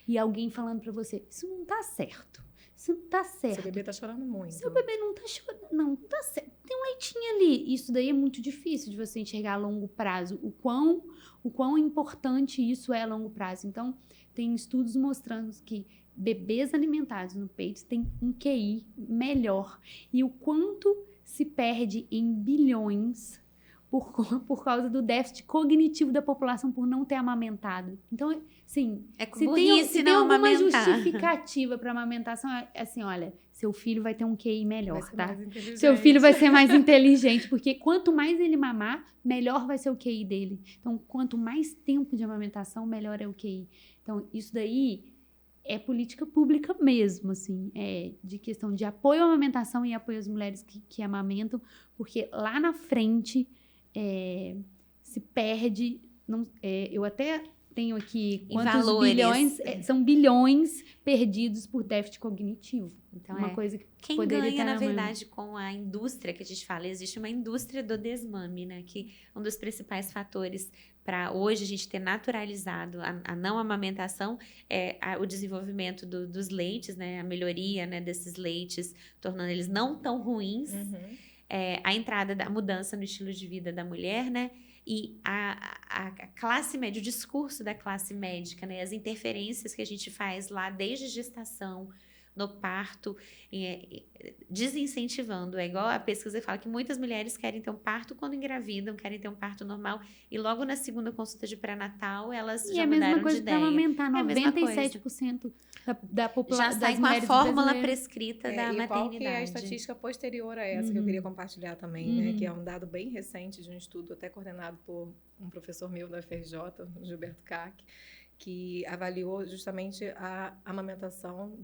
e alguém falando pra você, isso não tá certo. Isso não tá certo. Seu bebê tá chorando muito. Seu bebê não tá chorando. Não tá certo. Tem um leitinho ali. Isso daí é muito difícil de você enxergar a longo prazo. O quão importante isso é a longo prazo. Então, tem estudos mostrando que bebês alimentados no peito têm um QI melhor. E o quanto se perde em bilhões por causa do déficit cognitivo da população por não ter amamentado. Então, sim, se tem alguma justificativa para amamentação, é assim, olha, seu filho vai ter um QI melhor, tá? Seu filho vai ser mais inteligente, porque quanto mais ele mamar, melhor vai ser o QI dele. Então, quanto mais tempo de amamentação, melhor é o QI. Então, isso daí é política pública mesmo, assim, de questão de apoio à amamentação e apoio às mulheres que amamentam, porque lá na frente se perde. Eu até tenho aqui Em quantos valores. bilhões, são bilhões perdidos por déficit cognitivo. Então, Uma coisa que quem poderia ganha, estar na na mão. verdade, com a indústria que a gente fala, existe uma indústria do desmame, né? Que um dos principais fatores para hoje a gente ter naturalizado a não amamentação é o desenvolvimento dos leites, né? A melhoria, né, desses leites, tornando eles não tão ruins. A entrada da mudança no estilo de vida da mulher, né? E a classe média, o discurso da classe médica, né? As interferências que a gente faz lá desde a gestação, no parto, desincentivando. É igual a pesquisa que fala que muitas mulheres querem ter um parto quando engravidam, querem ter um parto normal, e logo na segunda consulta de pré-natal, elas já mudaram de ideia. E é a mesma coisa para amamentar, É a mesma coisa. 97% da população Já das sai com a mulheres fórmula brasileiras. prescrita da E qual que é a maternidade. estatística posterior a essa que eu queria compartilhar também, né? Que é um dado bem recente de um estudo até coordenado por um professor meu da FRJ, o Gilberto Cac, que avaliou justamente a amamentação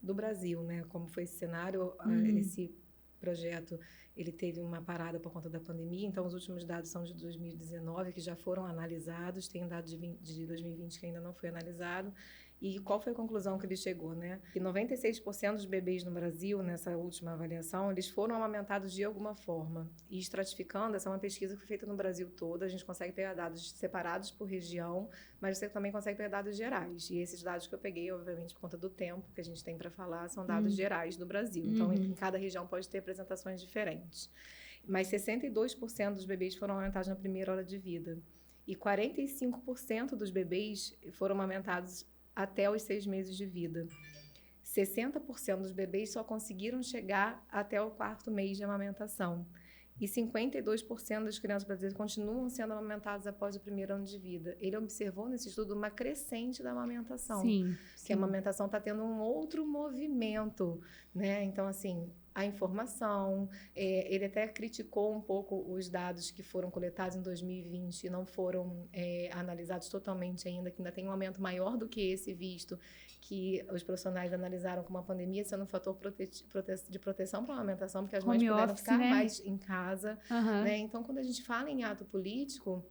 do Brasil, né? Como foi esse cenário, esse projeto, ele teve uma parada por conta da pandemia, então os últimos dados são de 2019, que já foram analisados, tem dado de 2020 que ainda não foi analisado. E qual foi a conclusão que ele chegou, né? Que 96% dos bebês no Brasil, nessa última avaliação, eles foram amamentados de alguma forma. E estratificando, essa é uma pesquisa que foi feita no Brasil todo, a gente consegue pegar dados separados por região, mas você também consegue pegar dados gerais. E esses dados que eu peguei, obviamente, por conta do tempo que a gente tem para falar, são dados gerais do Brasil. Então, em cada região pode ter apresentações diferentes. Mas 62% dos bebês foram amamentados na primeira hora de vida. E 45% dos bebês foram amamentados até os 6 meses de vida. 60% dos bebês só conseguiram chegar até o 4º mês de amamentação. E 52% das crianças brasileiras continuam sendo amamentadas após o 1º ano de vida. Ele observou nesse estudo uma crescente da amamentação. Sim. Que a amamentação está tendo um outro movimento, né? Então, assim, a informação, ele até criticou um pouco os dados que foram coletados em 2020 e não foram analisados totalmente ainda, que ainda tem um aumento maior do que esse visto, que os profissionais analisaram como a pandemia sendo um fator de proteção para a amamentação, porque as mães puderam ficar mais em casa. Né? Então, quando a gente fala em ato político,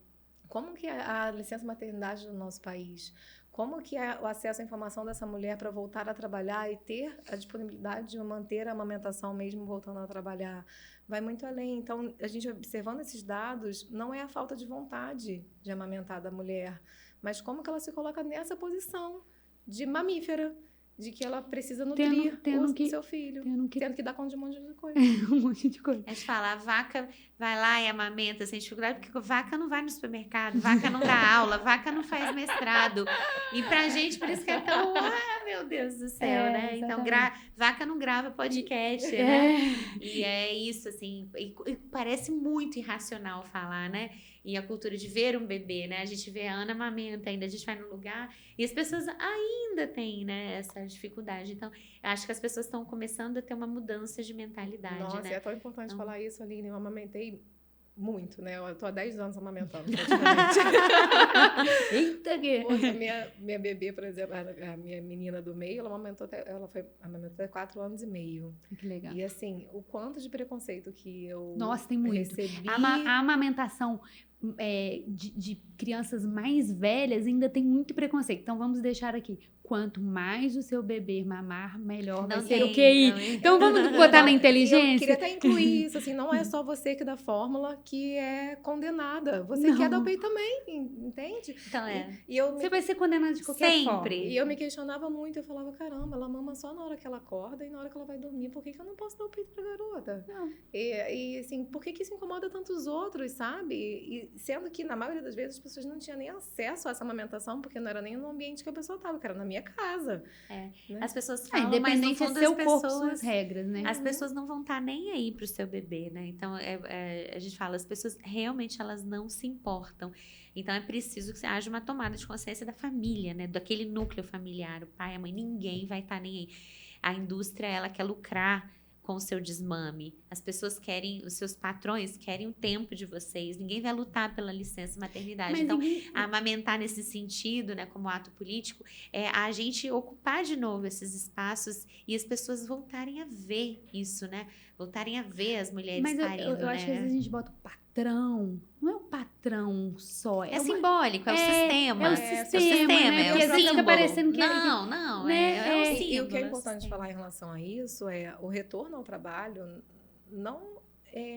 como que é a licença maternidade do nosso país? Como que é o acesso à informação dessa mulher para voltar a trabalhar e ter a disponibilidade de manter a amamentação mesmo voltando a trabalhar? Vai muito além. Então, a gente observando esses dados, não é a falta de vontade de amamentar da mulher, mas como que ela se coloca nessa posição de mamífera, de que ela precisa nutrir o seu filho, tendo que dar conta de um monte de coisa. Um monte de coisa. A gente fala, a vaca vai lá e amamenta sem dificuldade, porque vaca não vai no supermercado, vaca não dá aula, vaca não faz mestrado. E pra gente, por isso que é tão, meu Deus do céu, né? Então, vaca não grava podcast, né? E é isso, assim, e parece muito irracional falar, né? E a cultura de ver um bebê, né? A gente vê a Ana amamenta ainda, a gente vai no lugar e as pessoas ainda têm, né, essa dificuldade. Então, eu acho que as pessoas estão começando a ter uma mudança de mentalidade, Nossa, né? É tão importante falar isso, Aline. Eu amamentei muito, né? Eu tô há 10 anos amamentando, praticamente. Eita, que... Poxa, minha bebê, por exemplo, a minha menina do meio, ela amamentou até 4 anos e meio. Que legal. E assim, o quanto de preconceito que eu tem muito. recebi... A amamentação de crianças mais velhas ainda tem muito preconceito. Então, vamos deixar aqui. Quanto mais o seu bebê mamar, melhor vai ser o QI. Então, vamos botar na inteligência? Eu queria até incluir isso, assim, não é só você que dá fórmula que é condenada. Você quer dar o peito também, entende? Então, você vai ser condenada de qualquer forma. E eu me questionava muito, eu falava, caramba, ela mama só na hora que ela acorda e na hora que ela vai dormir, por que eu não posso dar o peito pra garota? Não. E assim, por que isso incomoda tantos outros, sabe? E sendo que, na maioria das vezes, as pessoas não tinham nem acesso a essa amamentação, porque não era nem no ambiente que a pessoa estava, que era na minha casa. Né? As pessoas falam, mas no fundo seu as pessoas, corpo, suas regras, né? As pessoas não vão estar nem aí pro seu bebê, né? Então, a gente fala, as pessoas realmente elas não se importam. Então, é preciso que haja uma tomada de consciência da família, né? Daquele núcleo familiar, o pai, a mãe, ninguém vai estar nem aí. A indústria, ela quer lucrar com o seu desmame. As pessoas querem, os seus patrões querem o tempo de vocês. Ninguém vai lutar pela licença maternidade. Mas então, amamentar nesse sentido, né, como ato político, é a gente ocupar de novo esses espaços e as pessoas voltarem a ver isso, né? Voltarem a ver as mulheres parindo, eu acho que às vezes a gente bota o patrão. Não é o patrão listrão só. É simbólico, é o sistema. É o sistema, né? é Porque o às vezes símbolo. fica parecendo que... Não, né? é o símbolo. E o que é é o importante sistema. falar em relação a isso é o retorno ao trabalho não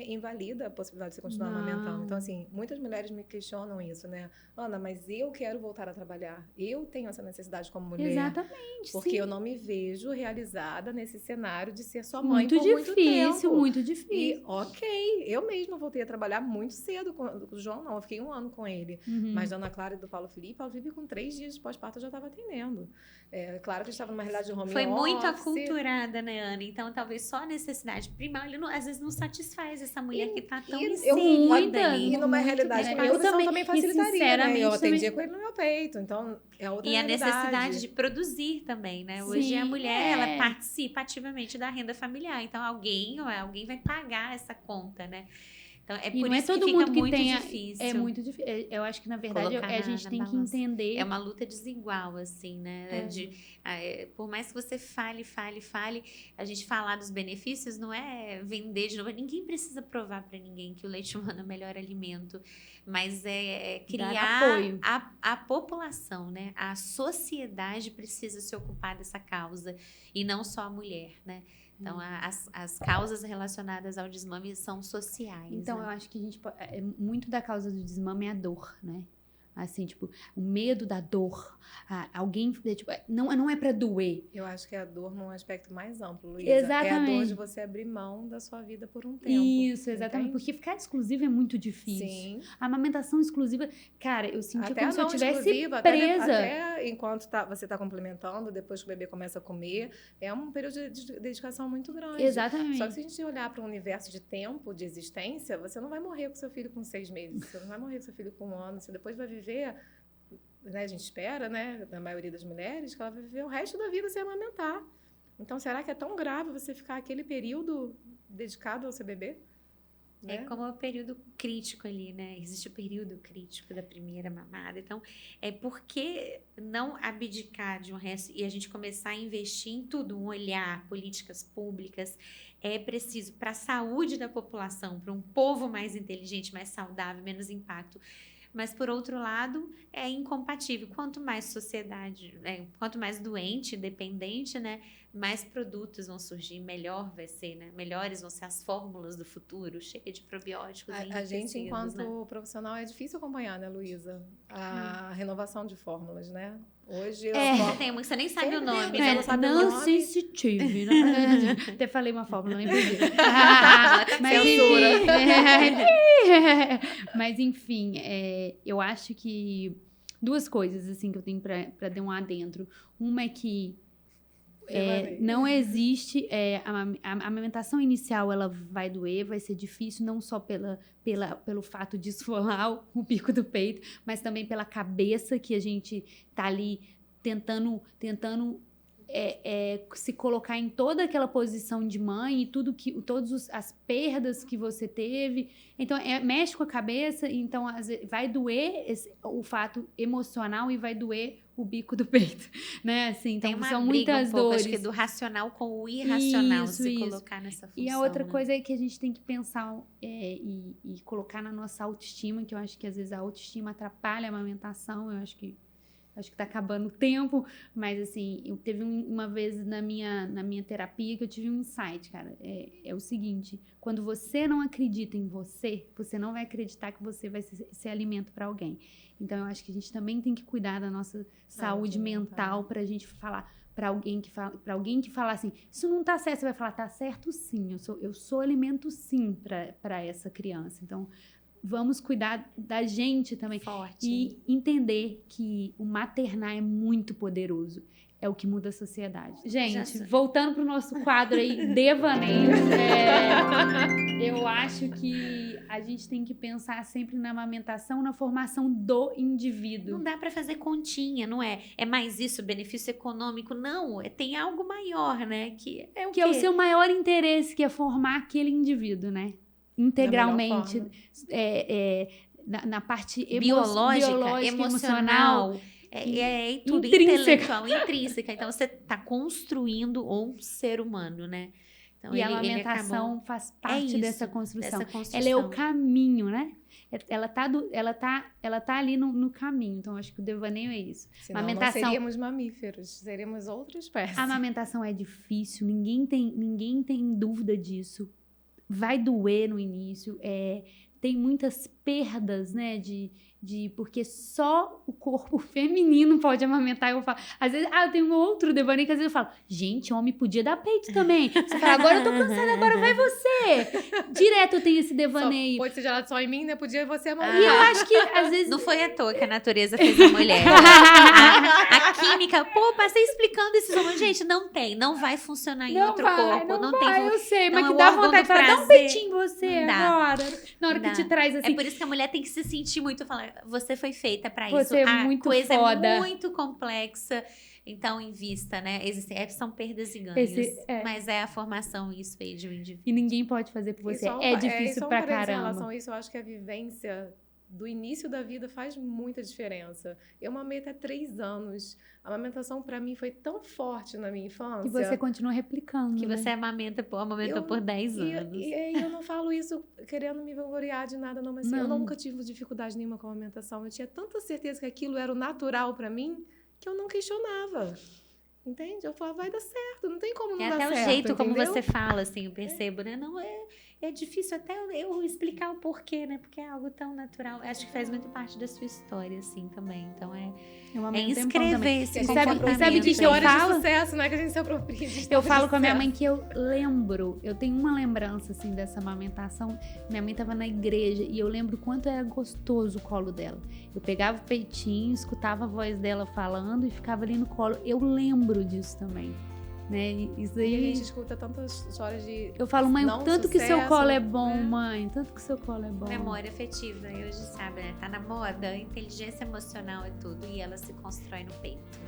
invalida a possibilidade de você continuar Não. amamentando. Então, assim, muitas mulheres me questionam isso, né? Ana, mas eu quero voltar a trabalhar. Eu tenho essa necessidade como mulher. Exatamente, Porque sim. eu não me vejo realizada nesse cenário de ser só mãe Muito por muito difícil, tempo. muito E, difícil. ok, eu mesma voltei a trabalhar muito cedo com o João, não. Eu fiquei 1 ano com ele. Uhum. Mas da Ana Clara e do Paulo Felipe com 3 dias de pós-parto eu já estava atendendo. É claro que a gente estava numa realidade de home Foi muito office. aculturada, né, Ana? Então, talvez só a necessidade primária, às vezes não satisfaz essa mulher que tá tão eu- inserida ali. E numa realidade né? que a Eu posição também- também e facilitaria, né? sinceramente, Eu atendia também- com ele no meu peito, então é outra E a realidade. necessidade de produzir também, né? Hoje Sim, a mulher, ela é. participa ativamente da renda familiar. Então, alguém vai pagar essa conta, né? Então, é E por não é isso todo que fica mundo que muito tenha- difícil. É muito difícil. Eu acho que, na verdade, Colocar a gente na tem que balança. entender... É uma luta desigual, assim, né? Por mais que você fale, a gente falar dos benefícios não é vender de novo. Ninguém precisa provar para ninguém que o leite humano é o melhor alimento, mas é Dar criar apoio. a população, né? A sociedade precisa se ocupar dessa causa e não só a mulher, né? Então, as causas relacionadas ao desmame são sociais. Então, né? eu acho que a gente muito da causa do desmame é a dor, né? Assim, tipo, o medo da dor. Alguém, tipo, não é pra doer. Eu acho que é a dor num aspecto mais amplo, Luísa. Exatamente. É a dor de você abrir mão da sua vida por um tempo. Isso, exatamente. entende? Porque ficar exclusivo é muito difícil. Sim. A amamentação exclusiva, cara, eu senti Até como a se eu não tivesse exclusiva, presa. até enquanto você está complementando, depois que o bebê começa a comer, é um período de dedicação muito grande. Exatamente. Só que se a gente olhar para um universo de tempo, de existência, você não vai morrer com seu filho com 6 meses, você não vai morrer com seu filho com 1 ano, você depois vai viver, né, a gente espera, né, da maioria das mulheres, que ela vai viver o resto da vida sem amamentar. Então, será que é tão grave você ficar aquele período dedicado ao seu bebê? É Né? como o período crítico ali, né? Existe o período crítico da primeira mamada. Então, por que não abdicar de um resto e a gente começar a investir em tudo, um olhar, políticas públicas? É preciso para a saúde da população, para um povo mais inteligente, mais saudável, menos impacto. Mas, por outro lado, é incompatível. Quanto mais sociedade, quanto mais doente, dependente, né? Mais produtos vão surgir, melhor vai ser, né? Melhores vão ser as fórmulas do futuro, cheia de probióticos e A gente, tecidos, enquanto né? profissional, é difícil acompanhar, né, Luísa? A renovação de fórmulas, né? Hoje Tem uma que você nem sabe o Sempre nome, tem, né? você não sabe o não nome. sensitive. Né? Até falei uma fórmula, nem podia. Mas Mas enfim, eu acho que 2 coisas assim que eu tenho para dar um adentro. Uma é que não existe a amamentação inicial, ela vai doer, vai ser difícil, não só pelo fato de esfolar o bico do peito, mas também pela cabeça que a gente tá ali tentando se colocar em toda aquela posição de mãe e todas as perdas que você teve. Então, mexe com a cabeça, então vai doer o fato emocional e vai doer o bico do peito, né? Assim, então, Tem uma são briga muitas um pouco, dores. acho que do racional com o irracional, Isso, se isso. colocar nessa função. E a outra né? coisa é que a gente tem que pensar e colocar na nossa autoestima, que eu acho que às vezes a autoestima atrapalha a amamentação, eu acho que tá acabando o tempo, mas assim, eu teve uma vez na minha terapia que eu tive um insight, cara, é o seguinte, quando você não acredita em você não vai acreditar que você vai ser alimento para alguém. Então, eu acho que a gente também tem que cuidar da nossa saúde mental pra gente falar para alguém que fala assim, isso não tá certo, você vai falar, tá certo sim, eu sou alimento sim para essa criança. Então, vamos cuidar da gente também. Forte. E entender que o maternar é muito poderoso. É o que muda a sociedade. Gente, voltando pro nosso quadro aí, devaneios, eu acho que a gente tem que pensar sempre na amamentação, na formação do indivíduo. Não dá para fazer continha, não é? É mais isso, benefício econômico. Não, tem algo maior, né? Que é o que é o seu maior interesse, que é formar aquele indivíduo, né? Integralmente, na parte biológica, emocional, e tudo, intelectual, intrínseca. Então, você está construindo um ser humano, né? Então, e a amamentação faz parte dessa construção. dessa construção. Ela é o caminho, né? ela tá ali no caminho. Então, acho que o devaneio é isso. Senão não seríamos mamíferos, seríamos outra espécie. A amamentação é difícil, ninguém tem dúvida disso. Vai doer no início, tem muitas perdas, né, porque só o corpo feminino pode amamentar. Eu falo, às vezes, eu tenho um outro devaneio que às vezes eu falo, gente, homem podia dar peito também. Você fala, agora eu tô cansada, agora vai você. Direto eu tenho esse devaneio. Pode ser gelado só em mim, né? Podia você amamentar. E eu acho que, às vezes... Não foi à toa que a natureza fez a mulher. a química, passei explicando esses hormônios. Gente, não vai funcionar em outro corpo. Não tem. Eu sei, não mas é que dá órgão vontade do de falar, dá um prazer. peitinho em você Não dá. agora. Na hora Não que te dá. traz assim... É por isso que a mulher tem que se sentir muito, falar, você foi feita pra isso. Você é A muito coisa foda. é muito complexa. Então, invista, né? São perdas e ganhos. Mas é a formação isso aí de um indivíduo. E ninguém pode fazer por você. É difícil pra caramba. Em relação a isso, eu acho que a vivência do início da vida faz muita diferença. Eu mamei até 3 anos. A amamentação, para mim, foi tão forte na minha infância. Que você continua replicando. Que você amamentou por 10 anos. E eu não falo isso querendo me vangloriar de nada, não. Mas assim, eu nunca tive dificuldade nenhuma com a amamentação. Eu tinha tanta certeza que aquilo era o natural para mim, que eu não questionava. Entende? Eu falava, vai dar certo, não tem como não dar certo. É até o jeito como entendeu? você fala, assim, eu percebo, né? Não é difícil até eu explicar o porquê, né? Porque é algo tão natural. Acho que faz muito parte da sua história, assim, também. Então, inscrever esse comportamento. Sabe que eu falo? De sucesso, não é que a gente se apropria. Eu falo com a minha mãe que eu tenho uma lembrança, assim, dessa amamentação. Minha mãe tava na igreja e eu lembro quanto era gostoso o colo dela. Eu pegava o peitinho, escutava a voz dela falando e ficava ali no colo. Eu lembro disso também, né? Isso aí... E a gente escuta tantas histórias de... Eu falo, mãe, tanto que seu colo é bom, né? mãe. Tanto que seu colo é bom. Memória afetiva, hoje sabe, né? Tá na moda, inteligência emocional é tudo. E ela se constrói no peito.